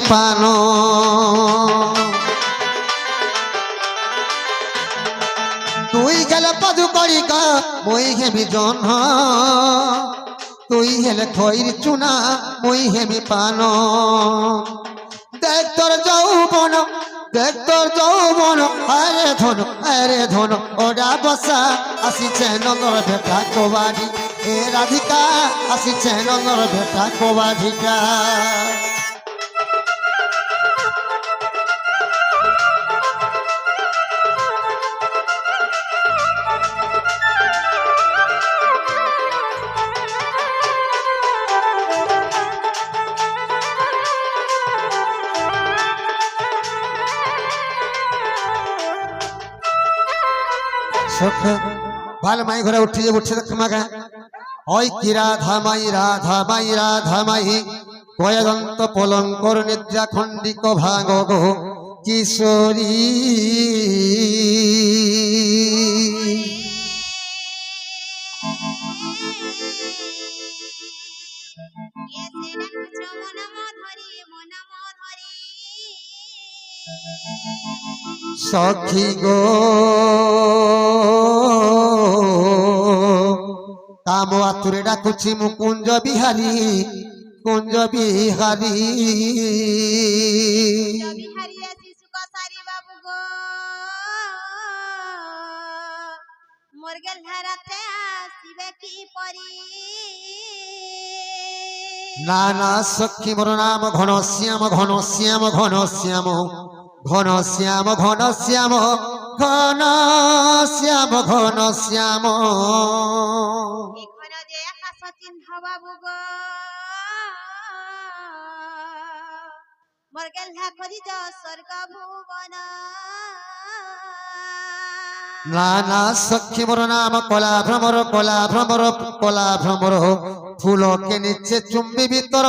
পানো তুই গেলে পদু করিকা মই হেবি জহ্ন তুই হেলে খৈর চুনা মই হেবি পানো দেখ তোর যৌবন দেখ তোর যৌবন আরে ধন ওডা বসা আসিছে নন্দর ভেটা কোবাড়ি এ রাধিকা আসিছে নন্দর ভেটা কোবাড়িকা ভাল মাই ঘরে উঠছে তোমাকে ওই কি রাধা মাই কয়দন্ত পলঙ্কর নিদ্রা খণ্ডিক ভাগ গো কিশোরী সখী গো কাম আতুরে ডাকুছি মু কুঞ্জ বিহারী না না সখী মোর নাম ঘনশ্যাম না না সখী মোর নাম কলা ভ্রমর ফুলকে নিচ্ছে চুম্বি ভিতর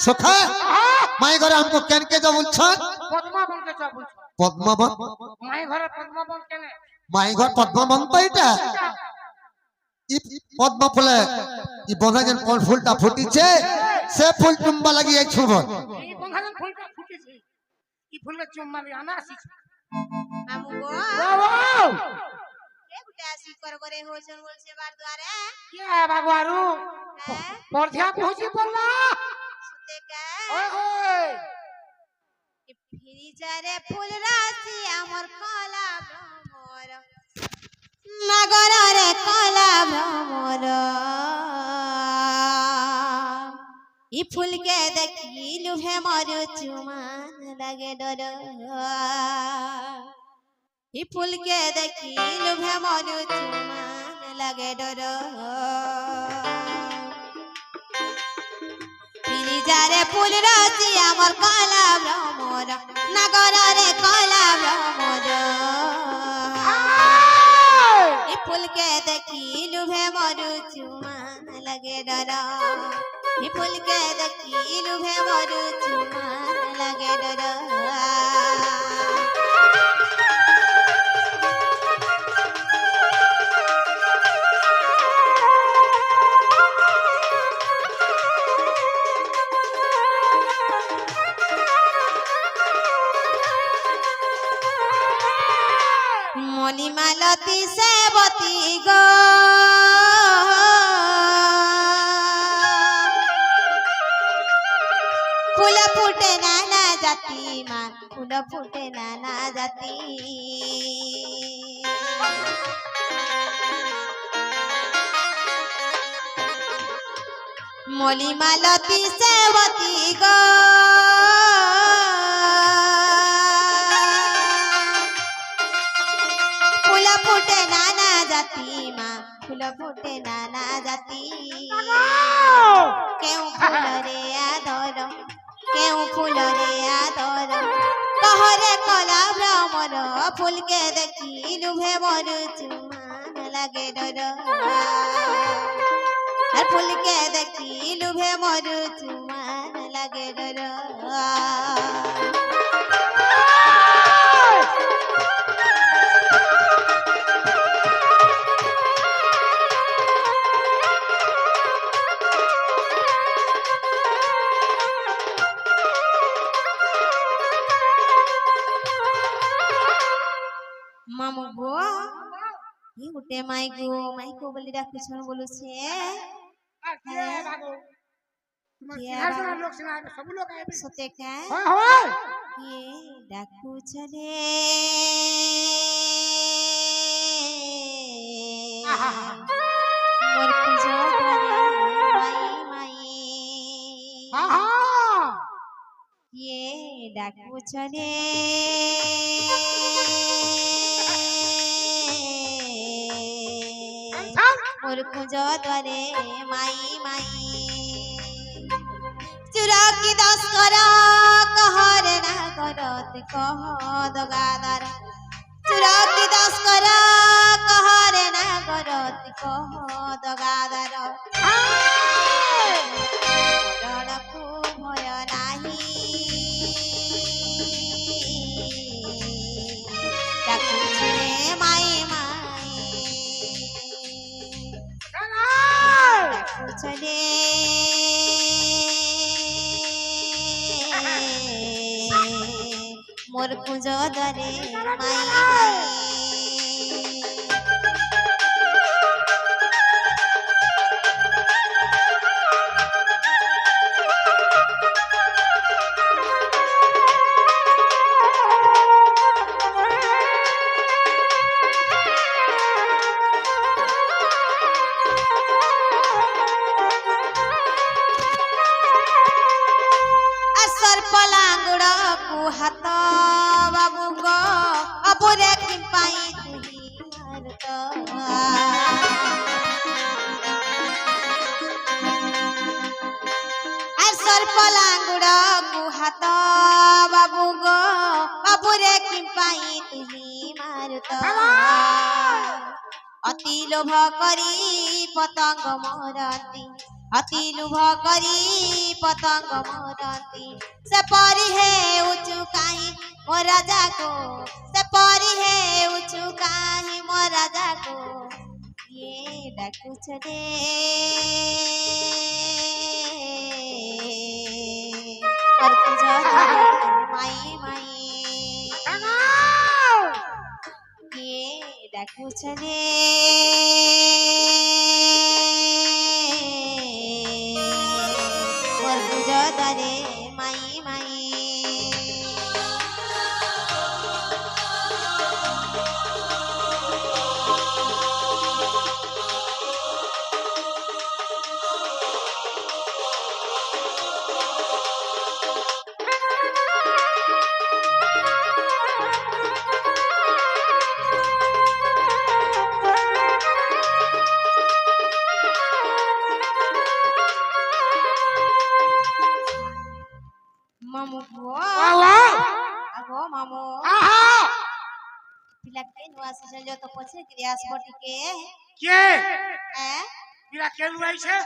সখা মাই ঘরে हमको কেন কে যা বলছন পদ্মবন মাই ঘর পদ্মবন তো এটা পদ্ম ফুলে ই বন্ধা যেন ফুলটা ফুটিছে সে ফুল চুম্বা লাগিয়ে ছুব ফুল রাশি আমার কলা ভ্রমর নগরে কলা ভ্রমর ই ফুলকে দেখিলু হে মর চুমান লাগে ডর ই ফুলকে দেখিলু হে মর চুমান লাগে ডর যারে ফুল রাশি আমার কলা ভ্রমর নগরে কলা ভ্রমর ই ফুলকে দেখিলু হে মরু চুমান লাগে ডর ই ফুলকে দেখিলু হে মরু চুমান লাগে ডর মলিমালতি সেবতী গো ফুল ফুটে নানা জাতি মা ফুল ফুটে নানা জাতি মলিমালতি সেবতী গো ফুটে নানা জাতি মা ফুল ফুটে নানা জাতি কেউ ফুলরে আদর কহরে কলা ভ্রমর ফুলকে দেখিলু হে মর চুমান লাগে ডর আর ফুল কে দেখি লুভে মরু চুমান লাগে ডর মামু গো ই গুটে মাই গো বলি ডাকুছন বলুছে সতে কা ये डाकुछ रे मोर पूजा करे माई ये डाकुछ रे मोर पूजा करे माई चुरा की दस करा कहर ना करत कह दगादार चुरा की दस करा कहर ना करत कह दगादार रणकु भय नाही डाकुछ रे माई डाकुछ रे मोर कुंज दरे माई असर पलांगड़ को हाथ बाबू गो अबुरे की पाई तुही मारत असर पलांगड़ को हाथ बाबू गो अबुरे की पाई तुही मारत अति लोभ करी पतंग मरती अति लोभ करी पतंग मरती से परी है उचु काहे मोर राजा को से परी है उचु काहे मोर राजा को ये डाकुछ रे और पूजा माई ये डाकुछ रे मोर पूजा दरे माई मामू गो आगो मामू पिला के नुआ से जो तो पछे क्रियास बटी के पिला के नुआई छे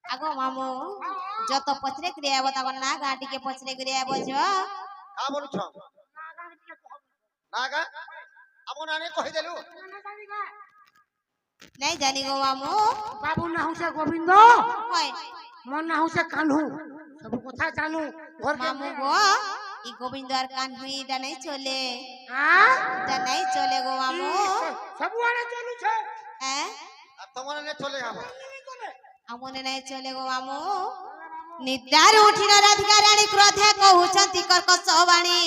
आगो मामू जो तो पछरे क्रिया बतागो ना गाडी के पछरे क्रिया बजो का बोलु छ नागा अब नाने कहि देलु नहीं जानी गो मामू बाबू ना हो से गोविंद होय मन ना हो से कान्हू सब कथा जानू घर के मामू गो ई गोविंद और कान हुई दा नहीं चले हां दा नहीं चले गो मामू सब वाले चलू छे हैं अब तमने ने चले हम हमने नहीं चले गो मामू निद्रार उठिन राधिका रानी क्रोधे कहउछंती कर्कश वाणी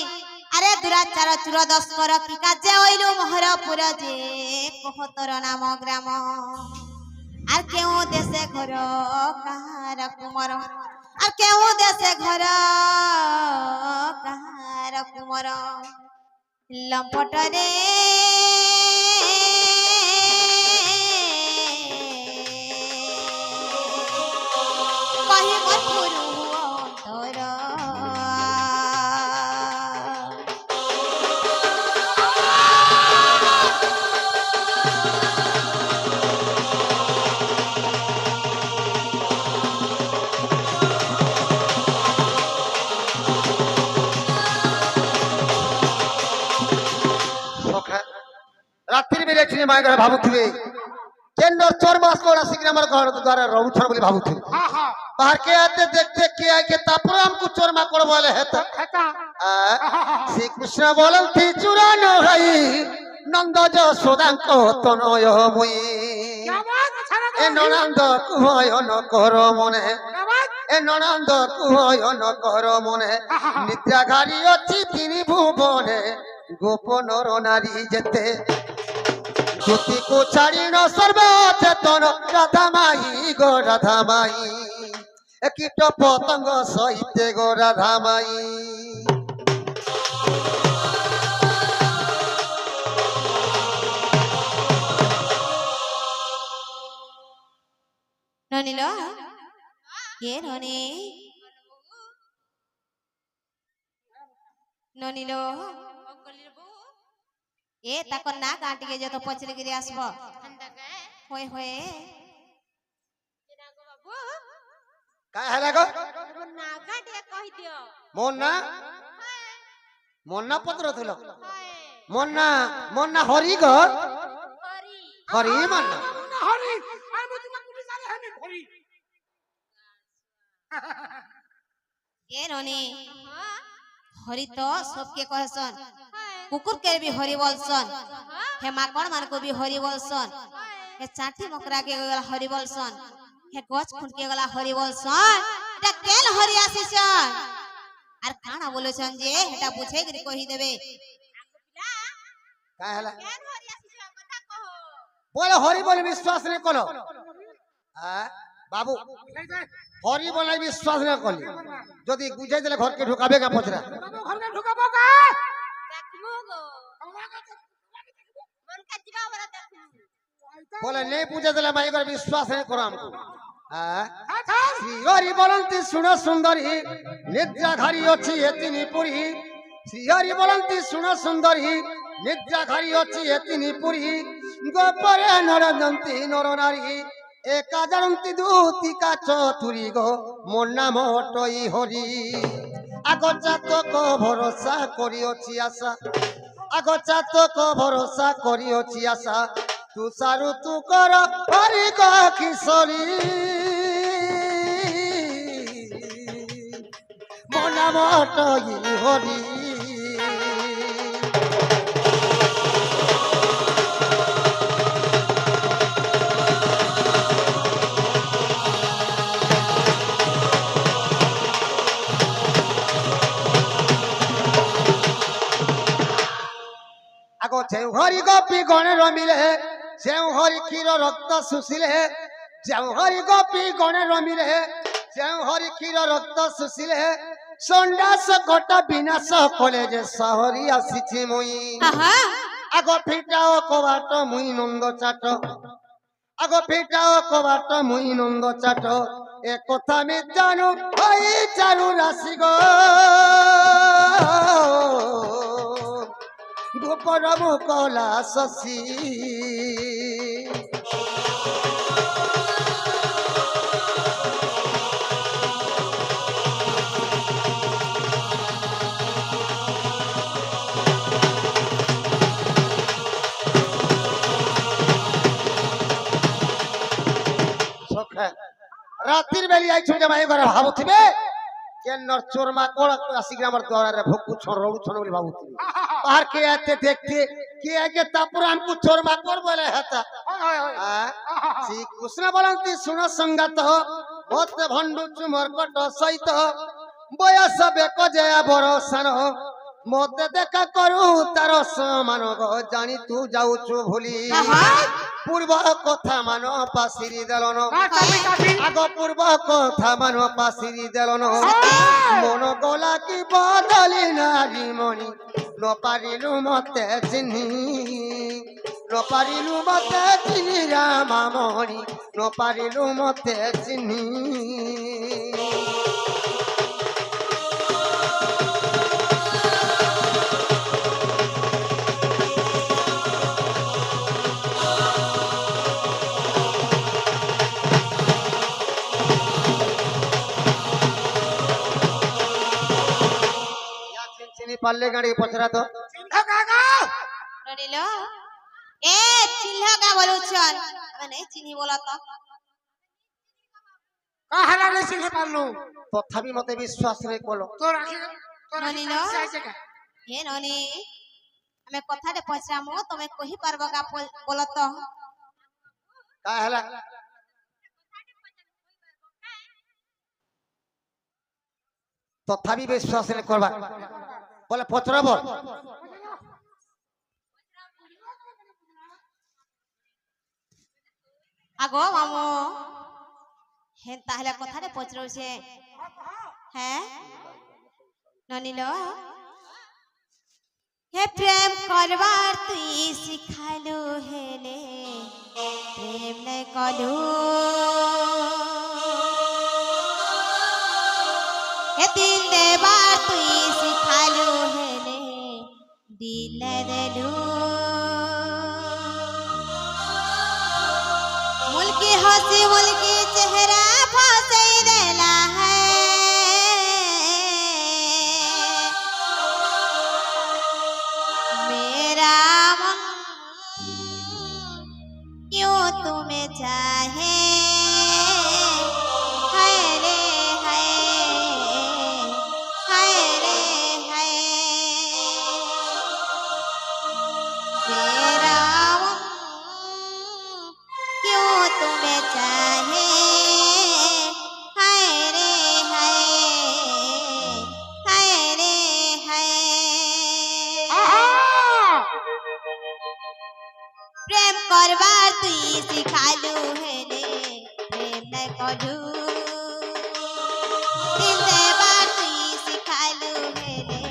अरे दुराचार चुर दस्कर की काजे ओइलु मोहरपुर जे कहतर नाम ग्राम आर केउ देशे घर कहार कुमर आर केउ देशे घर कहार कुमर लंपट रे कहि मोर गुरु अंतर ଯାଇଥିଲି ମାଇ ଘରେ ଭାବୁଥିବେ କେନ ଚୋର ମାସ କୋଡା ଆସିକି ଆମର ଘର ଦ୍ୱାରା ରହୁଛନ୍ ବୋଲି ଭାବୁଥିବେ हाँ हाँ बाहर के आते देखते के आए के तापर हमको चोर माकड़ बोले हेता हेता श्री कृष्ण बोलती चुरा न भाई नंद যশোদাঙ্কো তনয় মুই क्या बात अच्छा लगा এ ননন্দ কুহয় ন কর মনে क्या बात এ ননন্দ কুহয় ন কর মনে নিদ্রাঘারি অছি তিনি ভুবনে গোপনর নারী যেতে জ্যোতিকু ছাড়ি ন সর্বচেতন রাধামাই গো রাধামাই এ কীট পতঙ্গ সহিতে গো রাধামাই ননিল কে ননি ননিল এ তাক না কাটিকে যত পছরে গিরি আসব হয়ে হয়ে काय है गो না কাটিয়ে কই দিও मोन्ना पत्र थुलो मोन्ना हरि गो हरि मन्ना हरी आई मुझे पुलिस वाले हमें हरी ए ननी हरि तो सबके कहसन कुकुर के भी हरि बोलसन हे माकड़ मान को भी हरि बोलसन हे चाटी मकरा के गला हरि बोलसन हे गछ खुन के गला हरि बोलसन এটা কেন হরি আসিছন আর কানা বলেছন যে এটা বুঝে গরি কহি দেবে काय हला কেন হরি আসিছন কথা কहो बोले हरि बोले विश्वास नहीं कलो बाबू ले जाए हरि बोले विश्वास नहीं कली जदि बुझे देले घर के ढुकाबे का पचरा घर में ढुका बोगा দেখমু গো মন কা জিবা বড় দেখমু बोले नहीं पूछे देले माई घर विश्वास नहीं करो हमको अच्छा श्री हरि बोलंती सुन सुंदरी निद्राधारी अच्छी एतिनी पुरी श्री हरि बोलंती सुन सुंदरी निद्राधारी अच्छी एतिनी पुरी गोपरे नरजंती नर नारी एका जनंती दूतिका चतुरी गो मोर नाम टई हरि आग जातक भरोसा करिअछि आशा आग जातक भरोसा करिअछि आशा तू सारु तू कर हरि का किशोरी मोर नाम टई हरि आगो जेउ हरि गोपी गण रमिले जेउ हरि क्षीर रक्त सुशिले जेउ हरि गोपी गण रमिले जेउ हरि क्षीर रक्त सुशिले संडास कटा विनाश कले जे सहरी आसीछि मुई आहा आगो फिटाओ कबाट मुई नंद चाट आगो फिटाओ कबाट मुई नंद चाट ए कथा मी जानू हई चारु राशि गो गोपर मुकला शशि रातिर बेली आई छु जमाई घर भाबुथिबे केनर चोरमा कोला आसिक हमर द्वार रे भोकु छोरलु छोन बोली भाबुथिबे बाहर के आते देखते के आगे तापर हमको चोरमा कर बोले हता श्री कृष्ण बोलंती सुन संगत मत भंडु चुमर कट सहित बयस बेक जया बरसन मत देखा करू तार समान गो जानी तू जाउछु भूली पूर्व कथा मान पासिरी देलन आग पूर्व कथा मान पासिरी देलन मन गला की बदली नारी मणि न पारिलु मते चिन्ही न पारिलु मते चिन्ही रामा मणि न पारिलु मते चिन्ही चिनी पाले गाड़ी पचरा तो चिंता काका ननिलो ए चिन्ह का बोलू छन अबे नहीं चिन्ही बोला तो काहला नहीं चिन्ह पारलू तथापि मते विश्वास रे कोलो तोर आखि तोर ननी लो हे ननी हमें कथा दे पछरामो तमे कहि पारबो का बोलो तो का हला तथापि विश्वास रे करबा बोले पचराबो আগো মামু হে তাহলে কথা রে পছরছে হ্যাঁ ননিল হে প্রেম করবার তুই শিখালু হেলে প্রেম নাই কলু হে দিল দেবার তুই শিখালু হেলে দিল দেলু मुल्की हंसी मुल्की चेहरा फंसई देला है मेरा मन क्यों तुम्हें चाहे हाय रे हाय हाय रे हाय मेरा मन क्यों तुम्हें चाहे हाय रे हाय हाय रे हाय प्रेम करबार तुई सिखालू हेले प्रेम नहीं करू दिल देबार तुई सिखालू हेले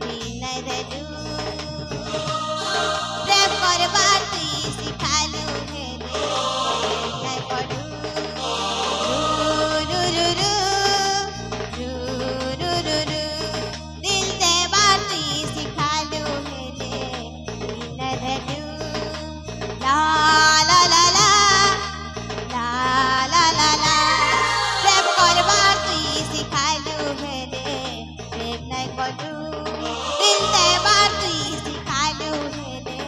दिल नहीं देलू प्रेम करबार तुई सिखालू हेले प्रेम नहीं करू रू रू रू रू रू रू रू दिल देबार तुई सिखालू हेले दिल नहीं देलू ला ला ला ला ला ला ला ला प्रेम करबार तुई सिखालू हेले प्रेम नहीं करू दिल देबार तुई सिखालू हेले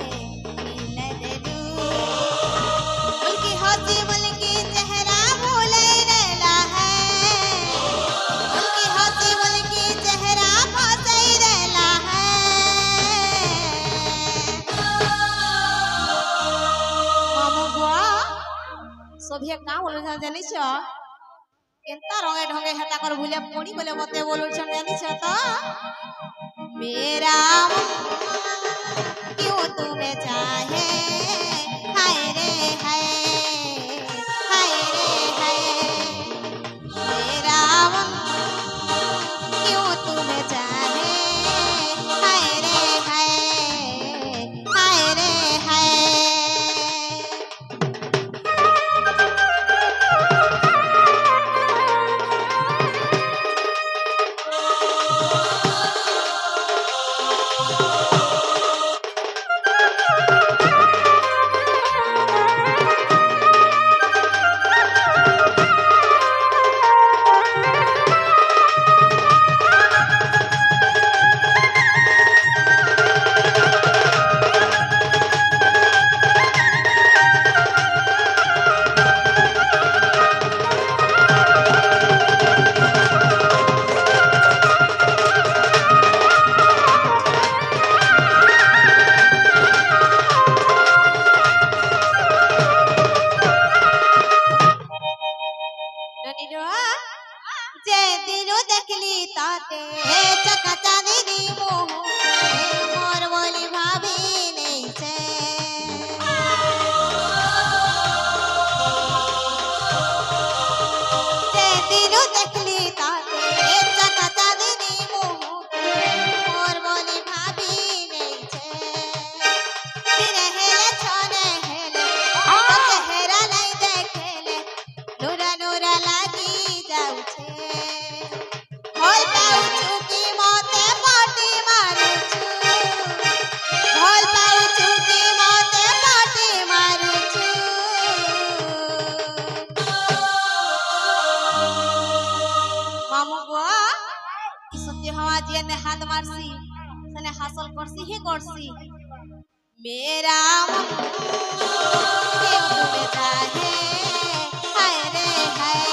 दिल नहीं देलू मुल्की हंसी मुल्की चेहरा भूले देला है मुल्की हंसी मुल्की चेहरा फंसई देला है मामू बुआ सभिया का बोलो जानिछ केनता रंगे ढंगे हेता कर भूले पड़ी बोले मते बोलो छन जानिछ तो मेरा मन क्यों तुम्हें चाहे हाय रे हाय हाय रे हाय मेरा मन क्यों तुम्हें चाहे हाय रे हाय हाय रे हाय ननिलो जे दिलो देखली ताते चका चांदनी मोह मोर बोली भाभी नहीं से जे दिलो देखली ताते चका चांदनी मोह मोर बोली भाभी नहीं से दिने हेले छोने हेले तो चेहरा नहीं देखेले नूरा नूरा लागी जाऊ छे भल पाउछु कि मते पाटी मारू छु भल पाउछु कि मते पाटी मारू छु मामू बुआ ई सत्य हवा जे ने हाथ मारसी सने हासिल करसी ही करसी मेरा मन क्यों तुम्हें चाहे हाय रे हाय